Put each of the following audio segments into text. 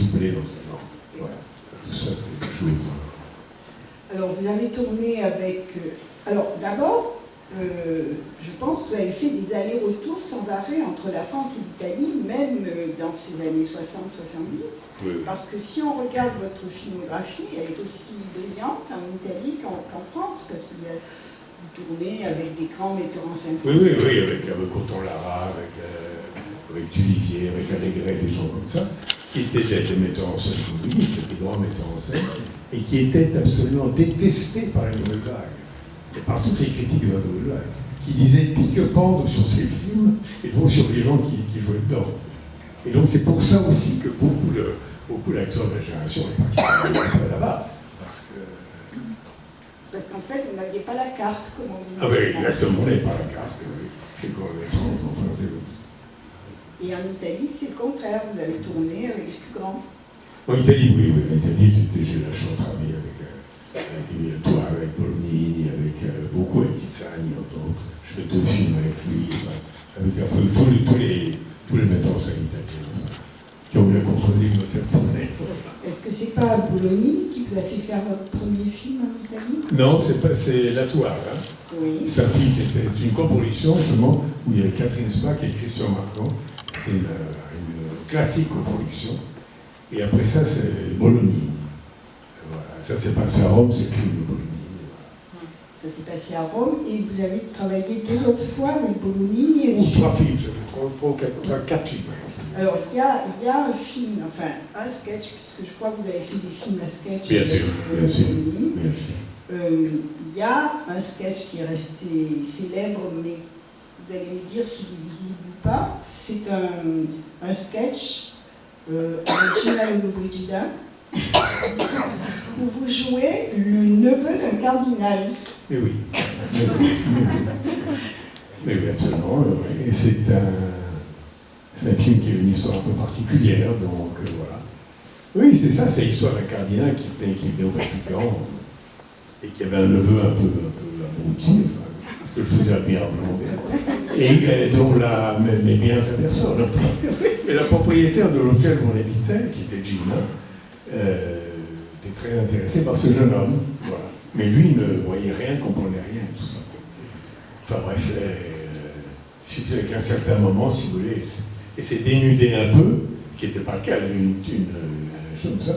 doublé dans un an. Voilà. Tout ça, c'est quelque chose. Alors, vous avez tourné avec... alors, d'abord, je pense que vous avez fait des allers-retours sans arrêt entre la France et l'Italie, même dans ces années 60-70. Oui. Parce que si on regarde votre filmographie, elle est aussi brillante en Italie qu'en France, parce que vous tournez avec des grands metteurs en scène français. Oui, avec Coton Lara, avec Duvivier, avec Allégret, des gens comme ça, qui étaient des metteurs en scène, comme vous dites, qui étaient des grands metteurs en scène, et qui étaient absolument détestés par la nouvelle vague, et par toutes les critiques de la nouvelle vague, qui disaient pique-pendre sur ces films, et donc sur les gens qui jouaient dedans. Et donc c'est pour ça aussi que beaucoup d'acteurs de la génération est parti là-bas. Parce qu'en fait, vous n'aviez pas la carte, comme on dit. Ah oui, exactement, on n'avait pas la carte. C'est quoi, et en Italie, c'est le contraire, vous avez tourné avec les plus grands. En Italie, oui, en Italie, j'ai eu la chance de travailler avec Bolognini, avec beaucoup avec Tizzani, donc je fais 2 films avec lui, avec un peu tous les metteurs en scène italiens, qui ont eu la contredit de me faire tourner. Est-ce que c'est pas Bolognini qui vous a fait faire votre premier film en Italie? Non, c'est La Toile. Hein. Oui. C'est un film qui était une coproduction, justement, où il y avait Catherine Spack et Christian Marcon. C'est une classique coproduction. Et après ça, c'est Bolognini. Voilà. Ça s'est passé à Rome, c'est plus de Bolognini. Voilà. Ça s'est passé à Rome, et vous avez travaillé 2 autres fois avec Bolognini. Ou 3 films, ça fait 4 films. Alors, il y a un film, enfin, un sketch, puisque je crois que vous avez fait des films à sketch. Bien sûr. Il y a un sketch qui est resté célèbre, mais vous allez me dire s'il est visible ou pas. C'est un sketch avec Gina Lollobrigida, où vous jouez le neveu d'un cardinal. Mais oui. Mais oui, absolument. Et c'est un film qui a une histoire un peu particulière, donc voilà. Oui, c'est ça, c'est l'histoire d'un cardinal qui venait au Vatican et qui avait un neveu un peu abruti, enfin, ce que je faisais admirablement bien, et dont mais bien sa personne. Mais la propriétaire de l'hôtel où on habitait, qui était Gina, était très intéressée par ce jeune homme, voilà. Mais lui ne voyait rien, ne comprenait rien, tout ça. Enfin bref, suffit qu'à un certain moment, si vous voulez, et s'est dénudé un peu, qui n'était pas le cas, elle avait une chose comme ça.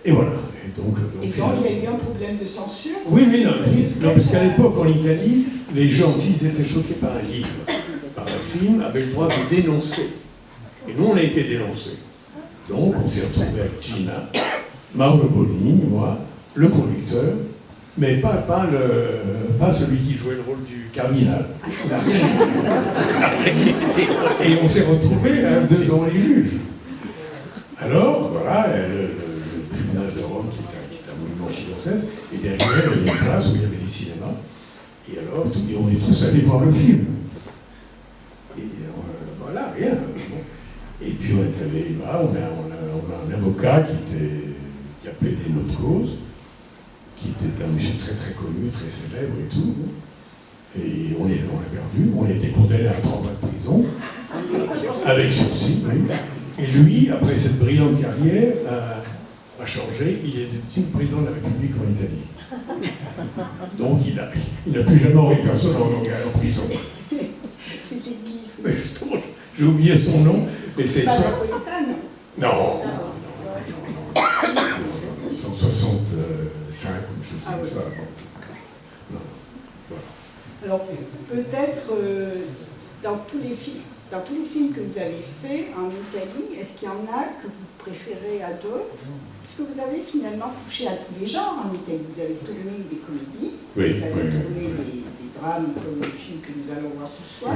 Et voilà. Et donc il y a eu un problème de censure? Oui, non, parce qu'à l'époque, en Italie, les gens, s'ils étaient choqués par un livre, par un film, avaient le droit de dénoncer. Et nous, on a été dénoncés. Donc, on s'est retrouvés avec Gina, Mauro Bolognini, moi, le producteur, mais pas celui qui jouait le rôle du cardinal. Et on s'est retrouvés devant les juges. Alors, voilà, le tribunal de Rome, qui est un monument gigantesque, et derrière, il y a une place où il y avait les cinémas. Et alors, on est tous allés voir le film. Et voilà, rien. Et puis on est allé, voilà, on a un avocat qui a plaidé notre cause, qui était un monsieur très très connu, très célèbre et tout. Et on l'a perdu, on a été condamné à 3 mois de prison, avec sursis, oui. Et lui, après cette brillante carrière, a changé, il est devenu président de la République en Italie. Donc il n'a plus jamais envoyé personne en prison. C'était qui? J'ai oublié son nom, mais c'est... Pas Napolitano? Non. 165 ou une chose comme ça. Non. Voilà. Alors, peut-être, dans tous les films que vous avez faits en Italie, est-ce qu'il y en a que vous préférez à d'autres? Parce que vous avez finalement touché à tous les genres en Italie. Vous avez tourné des comédies, vous avez tourné des drames comme le film que nous allons voir ce soir.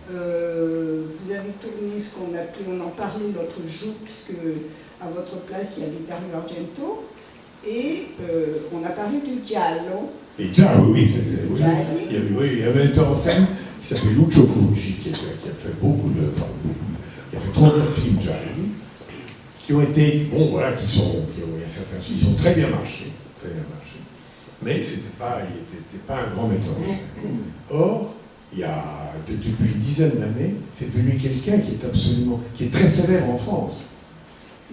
Vous avez tourné ce qu'on appelait, on en parlait l'autre jour, puisque à votre place il y avait Dario Argento, et on a parlé du Giallo. Et Giallo, oui, c'était. Il y avait un metteur en scène qui s'appelait Lucio Fulci, qui a fait beaucoup de. Enfin, qui a fait 30 films Giallo, qui ont été. Bon, voilà, il y a certains films, ils ont très bien marché. Très bien marché. Mais il n'était pas un grand metteur en scène. Or, depuis une dizaine d'années, c'est devenu quelqu'un qui est très célèbre en France.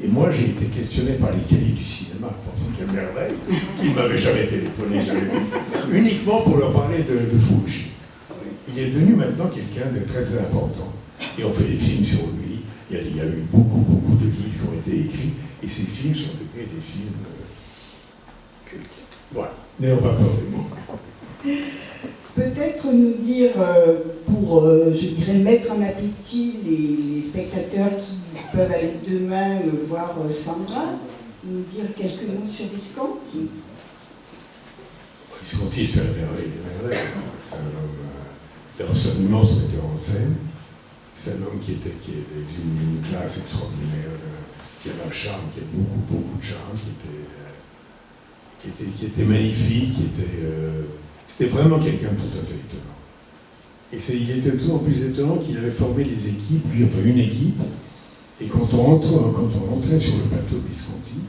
Et moi, j'ai été questionné par les cahiers du cinéma, pensant quelle merveille, qu'ils ne m'avaient jamais téléphoné, jamais vu, uniquement pour leur parler de Fulci. Il est devenu maintenant quelqu'un de très important. Et on fait des films sur lui. Il y a eu beaucoup de livres qui ont été écrits, et ces films sont devenus des films cultes. Voilà, n'ayons pas peur des mots. Peut-être nous dire, pour, je dirais, mettre en appétit les spectateurs qui peuvent aller demain voir Sandra, nous dire quelques mots sur Visconti. Visconti, c'est la merveille des merveilles. C'est un homme, c'est un immense metteur en scène. C'est un homme qui est d'une classe extraordinaire, qui avait un charme, qui avait beaucoup de charme, qui était magnifique, c'était vraiment quelqu'un de tout à fait étonnant. Et il était d'autant plus étonnant qu'il avait formé les équipes, lui, enfin une équipe, et quand on rentrait sur le plateau de Visconti,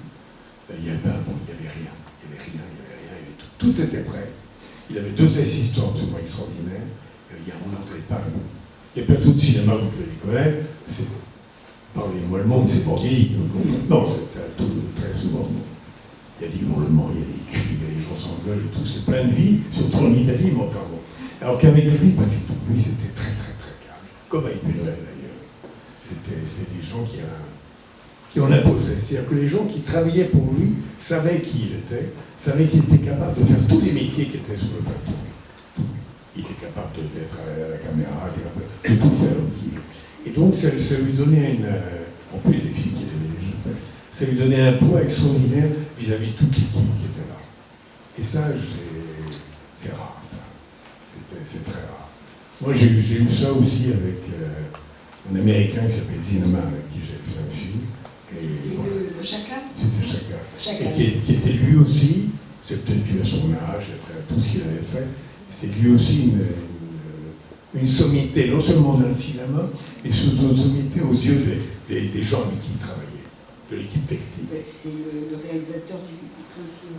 il n'y avait rien, tout était prêt. Il avait 2 assistants absolument extraordinaires, on n'entendait pas un bruit. Les plateaux de cinéma, vous pouvez les connaître, parlez-moi le monde, c'est Bordelli. Non, c'est très souvent. Il y a des hurlements, il y a des cris, les gens s'engueulent et tout, c'est plein de vie, surtout en Italie, mais encore bon. Alors qu'avec lui, pas du tout. Lui, c'était très calme. Comme avec Buñuel, d'ailleurs. C'était des gens qui en imposaient. C'est-à-dire que les gens qui travaillaient pour lui savaient qui il était, savaient qu'il était capable de faire tous les métiers qui étaient sur le plateau. Il était capable d'être à la caméra, de tout faire. Et donc, ça lui donnait en plus des films qu'il avait déjà fait, ça lui donnait un poids extraordinaire vis-à-vis de toute l'équipe qui était là. Et ça, c'est rare, ça. C'est très rare. Moi, j'ai eu ça aussi avec un Américain qui s'appelle Zinema, avec qui j'ai fait un film. Le Chacal. C'était Chacal. Et qui était lui aussi, c'est peut-être dû à son âge, à tout ce qu'il avait fait, c'est lui aussi une sommité, non seulement dans le cinéma, mais surtout une sommité aux yeux des gens avec qui il travaillait, de l'équipe technique. C'est le réalisateur du principe.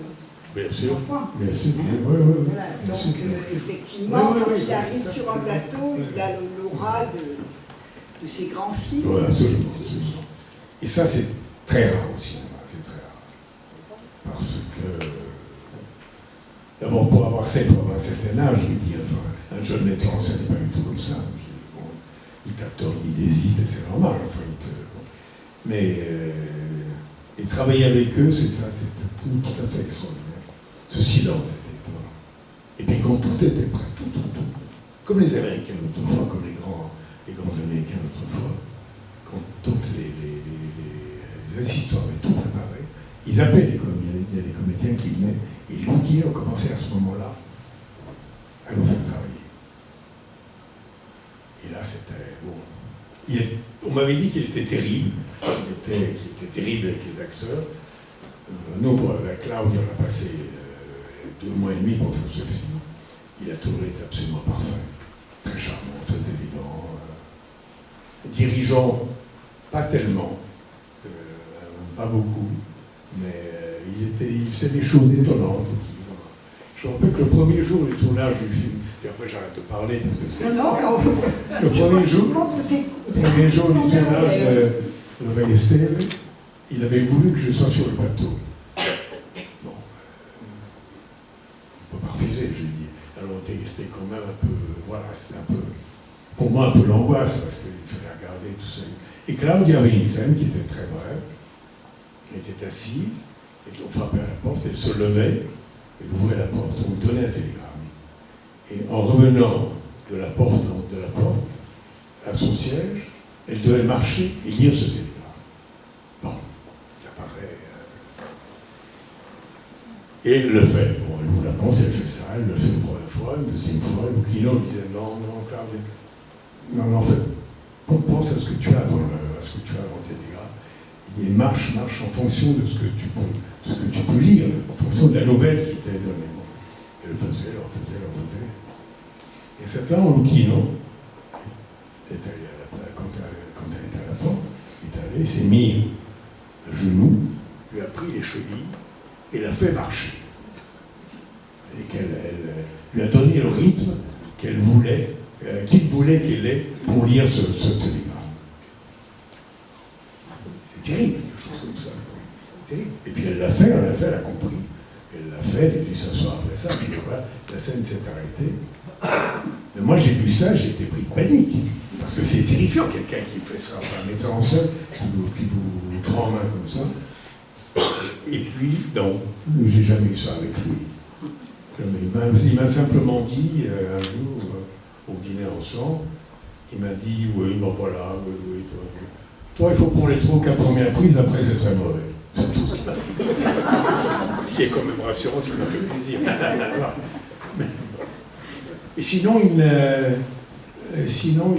Bien sûr. Bien sûr. Voilà. Donc, effectivement, quand il arrive sur un plateau, il a l'aura de ces grands films. Oui, absolument. Et ça, c'est très rare au cinéma, c'est très rare. Parce que, d'abord, pour avoir un certain âge, je veux dire, un jeune metteur en scène n'est pas du tout comme ça. Parce il t'attend, il hésite, et c'est normal. Mais et travailler avec eux, c'est ça, c'est tout à fait extraordinaire. Ce silence était étonnant. Et puis quand tout était prêt, tout. Comme les Américains autrefois, comme les grands Américains autrefois, quand toutes les assistants avaient tout préparé, ils appelaient les comédiens qui venaient, et Lucchino ont commencé à ce moment-là à nous faire travailler. Et là, c'était bon. On m'avait dit qu'il était terrible, qu'il était terrible avec les acteurs. Nous, avec Claudia, on a passé 2 mois et demi pour faire ce film. Il a toujours été absolument parfait, très charmant, très évident. Dirigeant, pas tellement, pas beaucoup, mais il faisait des choses étonnantes. Je me rappelle que le premier jour du tournage du film, et après j'arrête de parler parce que c'est... Non. Le premier jour du tournage de Ballester, il avait voulu que je sois sur le plateau. Bon, on ne peut pas refuser, je lui ai dit. Alors c'était quand même un peu, voilà, c'était un peu, pour moi un peu l'angoisse, parce qu'il fallait regarder tout ça. Et Claudia avait une scène qui était très brève. Elle était assise, et on frappait à la porte, elle se levait, elle ouvrait la porte, on lui donnait un télégramme. Et en revenant de la porte à son siège, elle devait marcher et lire ce télégramme. Bon, ça paraît... Et elle le fait. Bon, elle ouvre la porte, elle fait ça, elle le fait une première fois, une deuxième fois, et Lucchino lui disait non, Claudia, non, en fait, pense à ce que tu as dans le télégramme. Il marche en fonction de ce que tu peux lire, en fonction de la nouvelle qui était donnée. Elle le faisait. Et certains, Lucchino, quand elle était à la porte, il s'est mis à genoux, lui a pris les chevilles et l'a fait marcher. Et qu'elle lui a donné le rythme qu'elle voulait qu'il voulait qu'elle ait pour lire ce télégramme. C'est terrible, quelque chose comme ça. Terrible. Et puis elle l'a fait, elle a compris. Elle l'a fait, elle est venue s'asseoir après ça, puis voilà, la scène s'est arrêtée. Mais moi j'ai vu ça, j'ai été pris de panique. Parce que c'est terrifiant, quelqu'un qui fait ça, un metteur en scène, qui vous prend en main comme ça. Et puis, non, j'ai jamais eu ça avec lui. Il m'a simplement dit, un jour, au dîner ensemble, il m'a dit, oui, bon voilà, oui, toi, il faut prendre les trous qu'à première prise, après c'est très mauvais. C'est tout ce qu'il m'a dit. Ce qui est quand même rassurant, ce qui m'a fait plaisir. Et sinon, il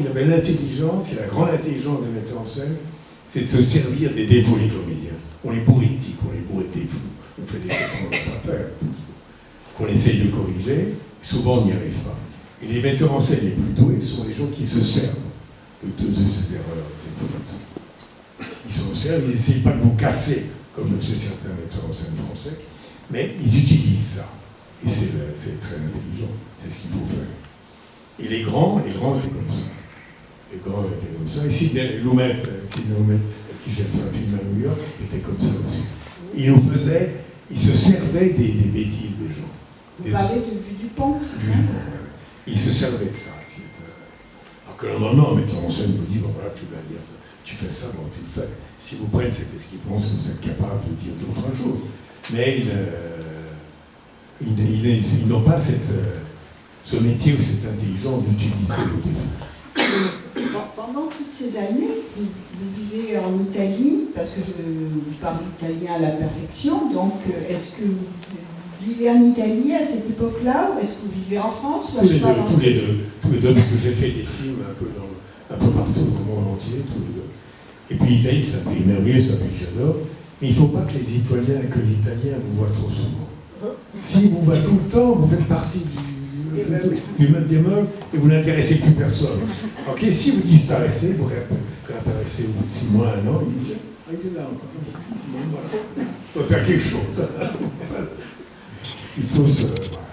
avait l'intelligence, il a la grande intelligence de mettre en scène, c'est de se servir des défauts des comédiens. On les bourre de tics, on les bourre de défauts, on fait des choses qu'on ne peut pas faire, qu'on essaye de corriger, souvent on n'y arrive pas. Et les metteurs en scène les plus doués sont les gens qui se servent de ces erreurs, de ces fautes. Ils s'en servent, ils n'essayent pas de vous casser, comme le font certains metteurs en scène français, mais ils utilisent ça. Et c'est très intelligent, c'est ce qu'il faut faire. Et les grands étaient comme ça. Les grands étaient comme ça. Et Sidney Lumet, qui j'ai fait un film à New York, était comme ça aussi. Il se servait des bêtises des gens. Vous parlez de Vue du Pont, c'est ça? Il se servait de ça. Alors que normalement, un metteur en scène vous dit, bon voilà, tu vas dire ça. Tu fais ça, bon, tu le fais. Si vous prenez, c'est parce qu'ils pensent que vous êtes capable de dire d'autres choses. Mais ils n'ont pas ce métier ou cette intelligence d'utiliser vos défauts. Pendant toutes ces années, vous vivez en Italie, parce que je parle italien à la perfection, donc est-ce que vous vivez en Italie à cette époque-là, ou est-ce que vous vivez en France ou à cheval? Tous les deux, parce que j'ai fait des films un peu partout dans le monde entier, tous les deux. Et puis l'Italie, c'est un pays merveilleux, c'est un pays que j'adore, mais il ne faut pas que les Italiens vous voient trop souvent. Si vous voient tout le temps, vous faites partie du meuble et vous n'intéressez plus personne. Ok, si vous disparaissez, vous réapparaissez au bout de 6 mois, 1 an, ils disent ah, il est là encore. Bon, voilà. Il faut faire quelque chose. Il faut se. Voilà.